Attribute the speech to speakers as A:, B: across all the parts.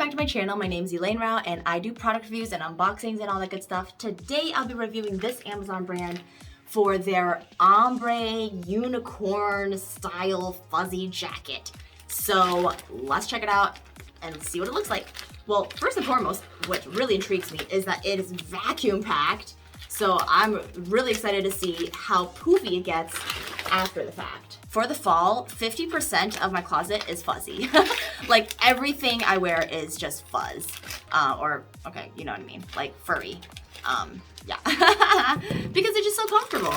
A: back to my channel. My name is Elaine Rau and I do product reviews and unboxings and all that good stuff. Today I'll be reviewing this Amazon brand for their ombre unicorn style fuzzy jacket. So let's check it out and see what it looks like. Well, first and foremost, what really intrigues me is that it is vacuum packed. So I'm really excited to see how poofy it gets after the fact. For the fall, 50% of my closet is fuzzy. Like everything I wear is just fuzz. Okay, you know what I mean, like furry. Yeah, because it's just so comfortable.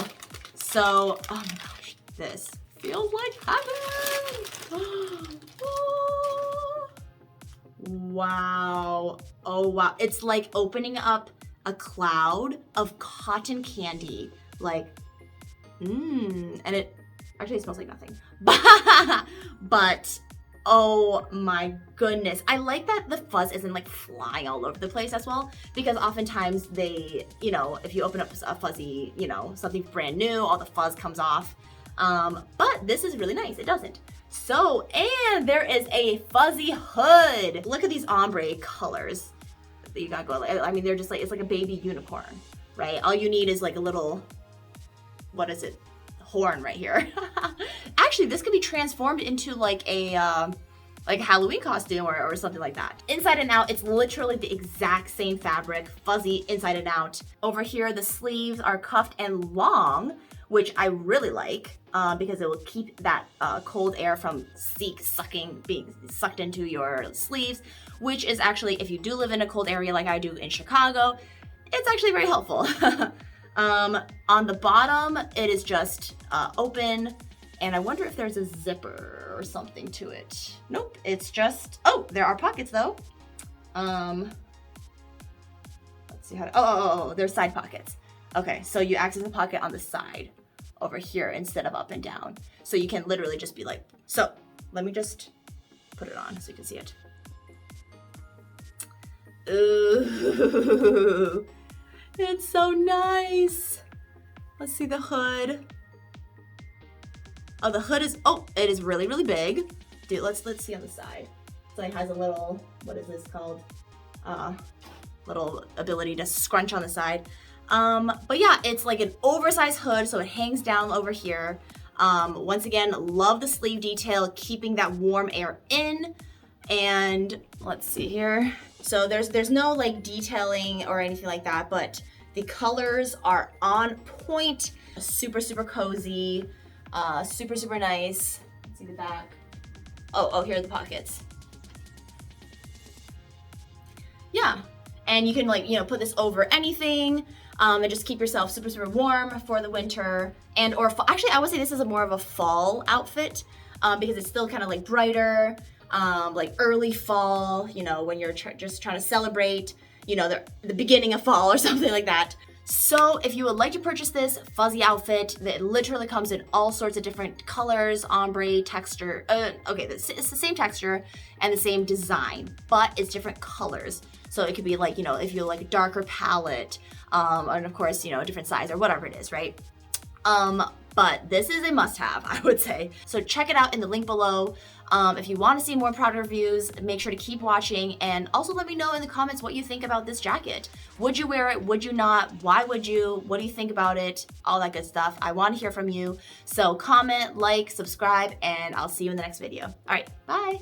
A: So, oh my gosh, this feels like heaven. Wow, oh wow. It's like opening up a cloud of cotton candy. Like, and it actually smells like nothing. But oh my goodness. I like that the fuzz isn't like flying all over the place as well, because oftentimes they, you know, if you open up a fuzzy, you know, something brand new, all the fuzz comes off. But this is really nice, it doesn't. So, and there is a fuzzy hood. Look at these ombre colors that you got going. I mean, they're just like, it's like a baby unicorn, right? All you need is like a little, what is it? Horn right here. Actually, this could be transformed into like a Halloween costume or something like that. Inside and out, it's literally the exact same fabric, fuzzy inside and out. Over here, the sleeves are cuffed and long, which I really like because it will keep that cold air from being sucked into your sleeves, which is actually, if you do live in a cold area like I do in Chicago, it's actually very helpful. On the bottom, it is just open, and I wonder if there's a zipper or something to it. Nope, it's just, oh, there are pockets though. Let's see how to, oh, there's side pockets. Okay, so you access the pocket on the side over here instead of up and down. So you can literally just be like, so let me just put it on so you can see it. Ooh. It's so nice. Let's see the hood. Oh, the hood is, oh, it is really, really big. Dude, let's see on the side. So it has a little, what is this called? Little ability to scrunch on the side. But yeah, it's like an oversized hood, so it hangs down over here. Once again, love the sleeve detail, keeping that warm air in. And let's see here. So there's no like detailing or anything like that, but the colors are on point. Super, super cozy, super, super nice. Let's see the back. Oh, here are the pockets. Yeah, and you can like, you know, put this over anything and just keep yourself super, super warm for the winter or actually I would say this is more of a fall outfit because it's still kind of like brighter. Like early fall, you know, when you're just trying to celebrate, you know, the beginning of fall or something like that. So if you would like to purchase this fuzzy outfit, that literally comes in all sorts of different colors, ombre, texture. Okay, it's the same texture and the same design, but it's different colors. So it could be like, you know, if you like a darker palette, and of course, you know, a different size or whatever it is, right? But this is a must-have, I would say. So check it out in the link below. If you want to see more product reviews, make sure to keep watching, and also let me know in the comments what you think about this jacket. Would you wear it? Would you not? Why would you? What do you think about it? All that good stuff. I want to hear from you. So comment, like, subscribe, and I'll see you in the next video. All right, bye.